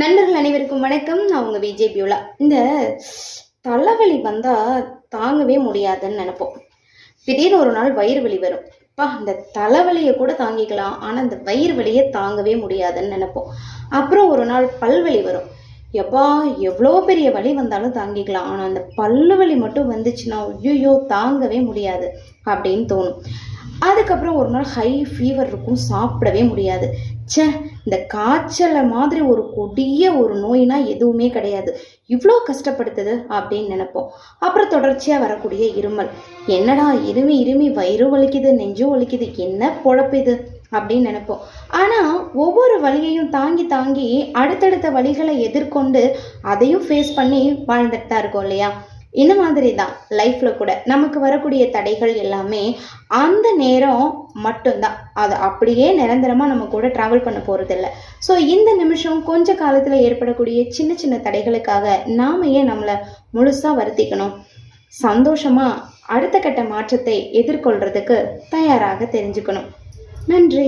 நண்பர்கள் அனைவருக்கும் வணக்கம். நான் உங்கள் விஜய் பியூலா. இந்த தலைவலி வந்தால் தாங்கவே முடியாதுன்னு நினைப்போம். திடீர்னு ஒரு நாள் வயிறு வலி வரும். இந்த தலைவலியை கூட தாங்கிக்கலாம், ஆனால் இந்த வயிறு வலியை தாங்கவே முடியாதுன்னு நினைப்போம். அப்புறம் ஒரு நாள் பல்வலி வரும். எப்பா எவ்வளோ பெரிய வலி வந்தாலும் தாங்கிக்கலாம், ஆனால் அந்த பல்லு வலி மட்டும் வந்துச்சுன்னா ஐயோ தாங்கவே முடியாது அப்படின்னு தோணும். அதுக்கப்புறம் ஒரு நாள் ஹை ஃபீவர் இருக்கும், சாப்பிடவே முடியாது. இந்த காய்ச்சலை மாதிரி ஒரு கொடிய ஒரு நோயினா எதுவுமே கிடையாது, இவ்வளோ கஷ்டப்படுத்துது அப்படின்னு நினைப்போம். அப்புறம் தொடர்ச்சியாக வரக்கூடிய இருமல், என்னடா இருமி இருமி வயிறு வலிக்குது, நெஞ்சும் வலிக்குது, என்ன பொழப்பு இது அப்படின்னு நினைப்போம். ஆனால் ஒவ்வொரு வலியையும் தாங்கி தாங்கி அடுத்தடுத்த வலிகளை எதிர்கொண்டு அதையும் ஃபேஸ் பண்ணி வாழ்ந்துட்டு தான் இருக்கோம் இல்லையா? இந்த மாதிரி தான் லைஃப்பில் கூட நமக்கு வரக்கூடிய தடைகள் எல்லாமே அந்த நேரம் மட்டும்தான், அது அப்படியே நிரந்தரமாக நம்ம கூட ட்ராவல் பண்ண போகிறதில்ல. ஸோ இந்த நிமிஷம் கொஞ்ச காலத்தில் ஏற்படக்கூடிய சின்ன சின்ன தடைகளுக்காக நாம் ஏன் நம்மளை முழுசாக வருத்திக்கணும்? சந்தோஷமாக அடுத்த கட்ட மாற்றத்தை எதிர்கொள்கிறதுக்கு தயாராக தெரிஞ்சுக்கணும். நன்றி.